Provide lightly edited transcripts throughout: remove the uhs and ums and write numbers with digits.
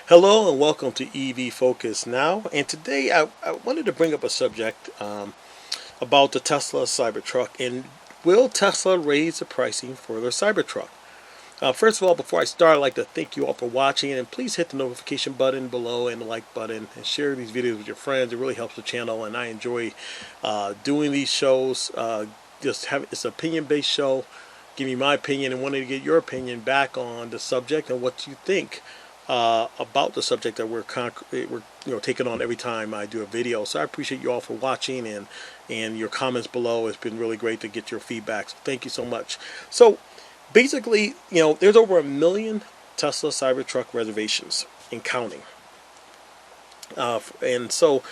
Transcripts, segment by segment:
Hello and welcome to EV Focus Now. And today I wanted to bring up a subject about the Tesla Cybertruck, and will Tesla raise the pricing for their Cybertruck? First of all, before I start, I'd like to thank you all for watching, and please hit the notification button below and the like button and share these videos with your friends. It really helps the channel, and I enjoy doing these shows. It's an opinion-based show, giving you my opinion and wanting to get your opinion back on the subject and what you think about the subject that we're taking on every time I do a video. So I appreciate you all for watching, and your comments below. It's been really great to get your feedback. So thank you so much. So basically, there's over 1 million Tesla Cybertruck reservations and counting. And so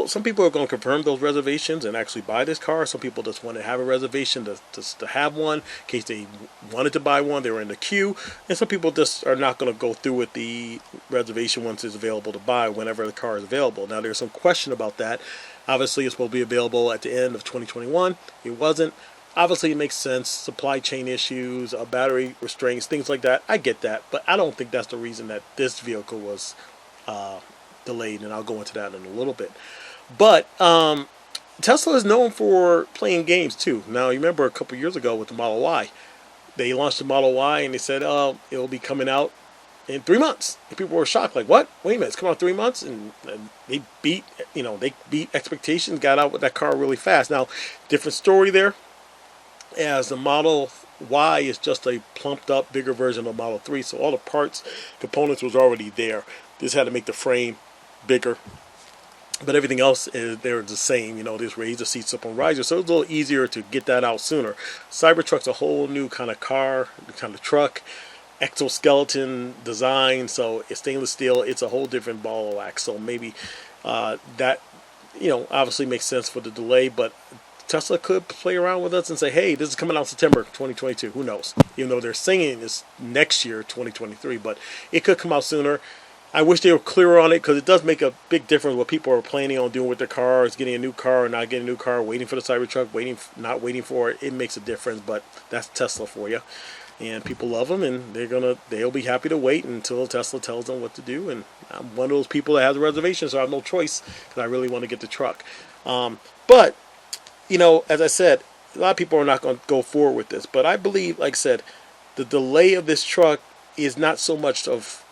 some people are going to confirm those reservations and actually buy this car. Some people just want to have a reservation to have one in case they wanted to buy one. They were in the queue. And some people just are not going to go through with the reservation once it's available to buy whenever the car is available. Now, there's some question about that. Obviously, it's supposed to be available at the end of 2021. It wasn't. Obviously, it makes sense. Supply chain issues, battery restraints, things like that. I get that. But I don't think that's the reason that this vehicle was delayed, and I'll go into that in a little bit. But Tesla is known for playing games too. Now, you remember a couple years ago with the Model Y, they launched the Model Y and they said, "Oh, it'll be coming out in 3 months." And people were shocked, like, "What? Wait a minute, it's coming out 3 months?" And they beat expectations, got out with that car really fast. Now, different story there, as the Model Y is just a plumped up, bigger version of Model 3, so all the parts, components was already there. Just had to make the frame bigger, but everything else they're the same. Just raise the seats up on risers, so it's a little easier to get that out sooner. Cybertruck's a whole new kind of car, kind of truck, exoskeleton design, so it's stainless steel. It's a whole different ball of wax. So maybe that obviously makes sense for the delay, but Tesla could play around with us and say, "Hey, this is coming out September 2022." Who knows? Even though they're saying it's next year, 2023, but it could come out sooner. I wish they were clearer on it, because it does make a big difference what people are planning on doing with their cars, getting a new car or not getting a new car, waiting for the Cybertruck, not waiting for it. It makes a difference, but that's Tesla for you. And people love them, and they'll be happy to wait until Tesla tells them what to do. And I'm one of those people that has a reservation, so I have no choice, because I really want to get the truck. But as I said, a lot of people are not going to go forward with this. But I believe, like I said, the delay of this truck is not so much of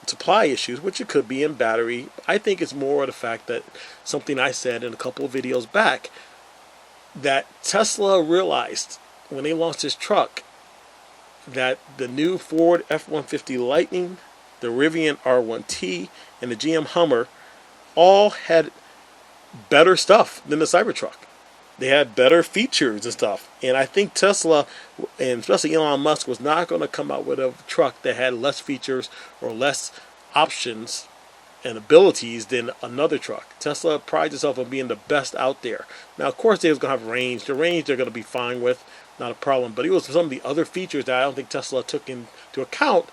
supply issues, which it could be in battery. I think it's more of the fact that something I said in a couple of videos back, that Tesla realized when they launched this truck that the new Ford F-150 Lightning, the Rivian R1T, and the GM Hummer all had better stuff than the Cybertruck. They had better features and stuff. And I think Tesla, and especially Elon Musk, was not going to come out with a truck that had less features or less options and abilities than another truck. Tesla prides itself on being the best out there. Now, of course, they was going to have range. The range they're going to be fine with, not a problem. But it was some of the other features that I don't think Tesla took into account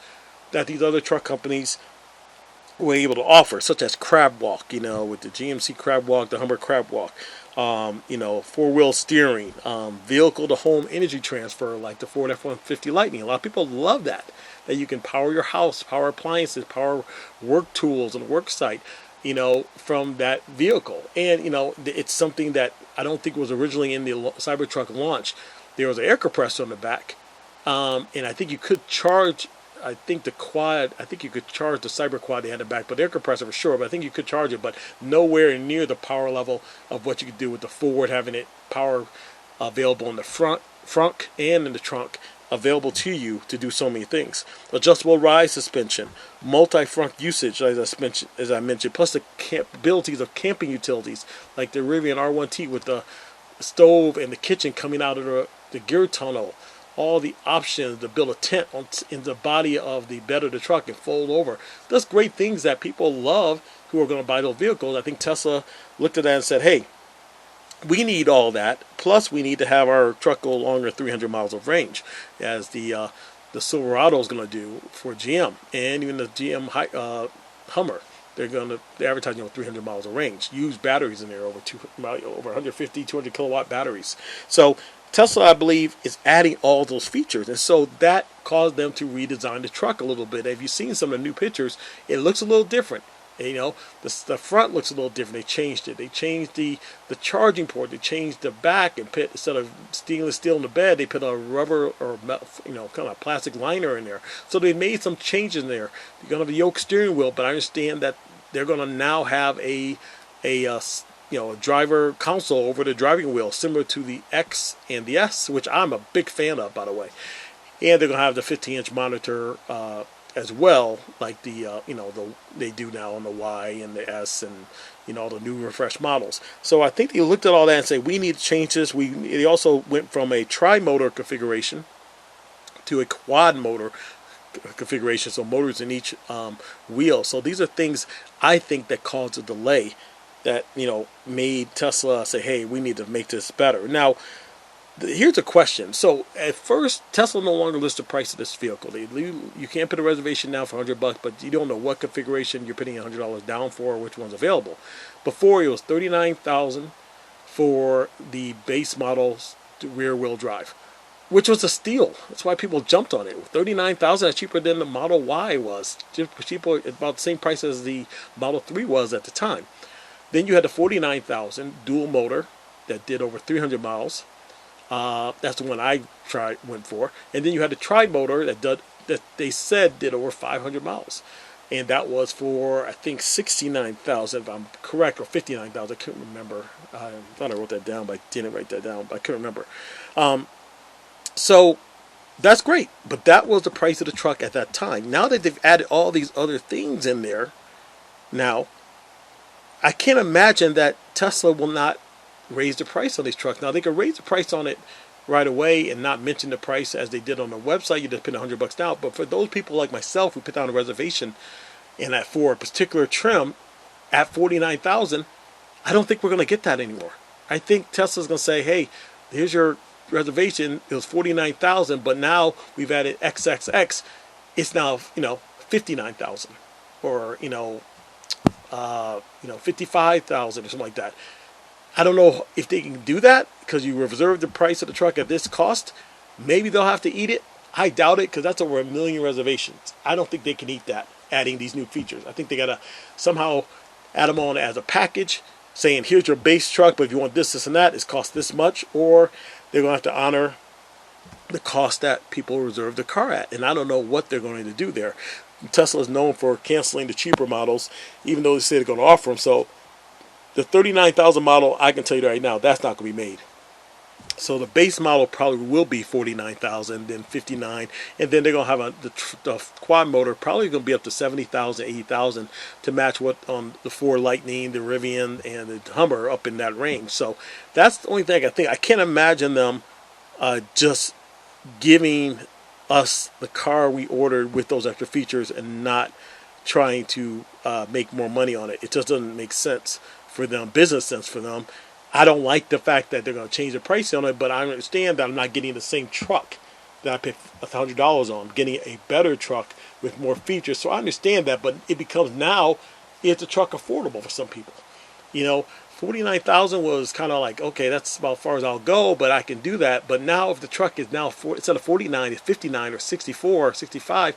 that these other truck companies were able to offer, such as crab walk, with the GMC crab walk, the Hummer crab walk. Four-wheel steering, vehicle to home energy transfer like the Ford F-150 Lightning. A lot of people love that you can power your house, power appliances, power work tools and work site, from that vehicle. And it's something that I don't think was originally in the Cybertruck launch. There was an air compressor on the back, and I think you could charge. I think you could charge the Cyber Quad they had in the back, but air compressor for sure. But I think you could charge it, but nowhere near the power level of what you could do with the Ford, having it power available in the front and in the trunk, available to you to do so many things. Adjustable ride suspension, multi-front usage, as I mentioned, plus the capabilities of camping utilities like the Rivian R1T with the stove and the kitchen coming out of the gear tunnel. All the options to build a tent in the body of the bed of the truck and fold over. Those great things that people love who are going to buy those vehicles. I think Tesla looked at that and said, "Hey, we need all that. Plus, we need to have our truck go longer 300 miles of range," as the Silverado is going to do for GM, and even the GM Hummer. They're advertising 300 miles of range. Use batteries in there over 150, 200 kilowatt batteries. So Tesla, I believe, is adding all those features, and so that caused them to redesign the truck a little bit. If you've seen some of the new pictures, it looks a little different. You know, the front looks a little different. They changed it. They changed the charging port. They changed the back and put, instead of stainless steel in the bed, they put a rubber or kind of plastic liner in there. So they made some changes in there. You're gonna have a yoke steering wheel, but I understand that they're gonna now have a driver console over the driving wheel, similar to the X and the S, which I'm a big fan of, by the way. And they're gonna have the 15-inch monitor as well, like they do now on the Y and the S and all the new refreshed models. So I think they looked at all that and say we need to change this. They also went from a tri-motor configuration to a quad motor configuration, so motors in each wheel. So these are things I think that caused a delay that made Tesla say, hey, we need to make this better. Now here's a question. So at first, Tesla no longer lists the price of this vehicle. You can't put a reservation now for $100, but you don't know what configuration you're putting $100 down for, or which one's available. Before, it was $39,000 for the base model's rear-wheel drive, which was a steal. That's why people jumped on it. $39,000, that's cheaper than the Model Y was. Cheaper, about the same price as the Model 3 was at the time. Then you had the $49,000 dual motor that did over 300 miles. That's the one I went for. And then you had the tri-motor that they said did over 500 miles. And that was for, I think, $69,000, if I'm correct, or $59,000. I couldn't remember. I thought I wrote that down, but I didn't write that down. But I couldn't remember. So that's great. But that was the price of the truck at that time. Now that they've added all these other things in there, now, I can't imagine that Tesla will not raise the price on these trucks. Now, they could raise the price on it right away and not mention the price as they did on the website. You just put $100 down. But for those people like myself who put down a reservation and for a particular trim at $49,000, I don't think we're going to get that anymore. I think Tesla's going to say, hey, here's your reservation. It was $49,000, but now we've added XXX. It's now $59,000 or $55,000 or something like that. I don't know if they can do that because you reserve the price of the truck at this cost. Maybe they'll have to eat it. I doubt it because that's over 1 million reservations. I don't think they can eat that, adding these new features. I think they got to somehow add them on as a package, saying here's your base truck, but if you want this, this, and that, it's cost this much, or they're going to have to honor the cost that people reserve the car at. And I don't know what they're going to do there. Tesla is known for canceling the cheaper models, even though they say they're going to offer them. So the $39,000 model, I can tell you right now, that's not going to be made. So the base model probably will be $49,000, then $59,000, and then they're going to have the quad motor probably going to be up to $70,000, $80,000 to match what on the Ford Lightning, the Rivian, and the Hummer up in that range. So that's the only thing I think. I can't imagine them just giving us the car we ordered with those extra features and not trying to make more money on it. It just doesn't make sense for them, business sense for them. I don't like the fact that they're going to change the price on it, but I understand that I'm not getting the same truck that I paid $100 on. I'm getting a better truck with more features. So I understand that, but it becomes now, is the truck affordable for some people? $49,000 was kind of like, okay, that's about as far as I'll go, but I can do that. But now if the truck is now, instead of $49, it's $59 or $64 or $65,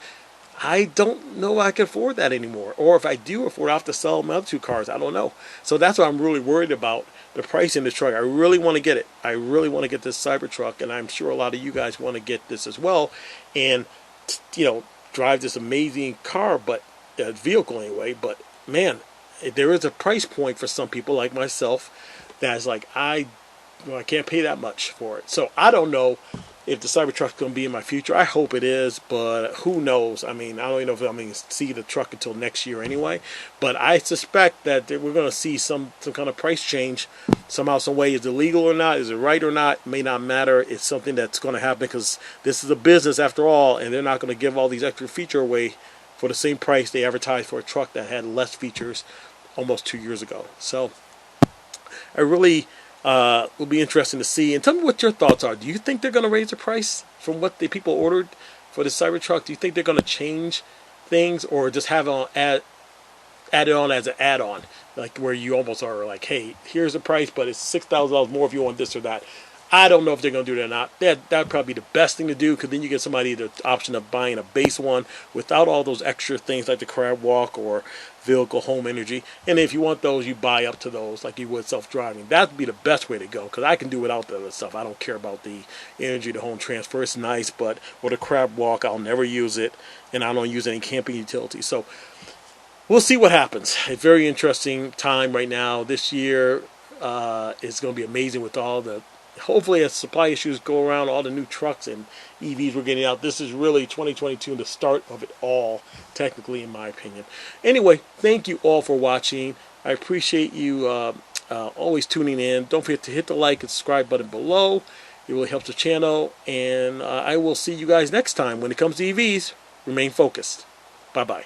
I don't know I can afford that anymore. Or if I do afford, I'll have to sell my other two cars. I don't know. So that's why I'm really worried about the price in this truck. I really want to get it. I really want to get this Cybertruck, and I'm sure a lot of you guys want to get this as well. And, drive this amazing car, but vehicle anyway. But, man, there is a price point for some people like myself that's like, I can't pay that much for it. So I don't know if the Cybertruck's going to be in my future. I hope it is, but who knows? I mean, I don't even know if I'm going to see the truck until next year anyway. But I suspect that we're going to see some kind of price change somehow, some way. Is it legal or not? Is it right or not? It may not matter. It's something that's going to happen because this is a business after all, and they're not going to give all these extra features away for the same price they advertised for a truck that had less features almost 2 years ago. So I really will be interesting to see. And tell me what your thoughts are. Do you think they're going to raise the price from what the people ordered for the Cybertruck? Do you think they're going to change things, or just have it add it on as an add-on, like where you almost are like, hey, here's the price, but it's $6,000 more if you want this or that? I don't know if they're going to do that or not. That'd probably be the best thing to do, because then you get somebody the option of buying a base one without all those extra things like the crab walk or vehicle home energy. And if you want those, you buy up to those like you would self-driving. That'd be the best way to go, because I can do without the other stuff. I don't care about the energy to home transfer. It's nice, but with a crab walk, I'll never use it, and I don't use any camping utilities. So we'll see what happens. A very interesting time right now. This year is going to be amazing with all the, hopefully as supply issues go around, all the new trucks and EVs we're getting out. This is really 2022, the start of it all, technically, in my opinion. Anyway, thank you all for watching. I appreciate you always tuning in. Don't forget to hit the like and subscribe button below. It really helps the channel. And I will see you guys next time. When it comes to EVs, remain focused. Bye-bye.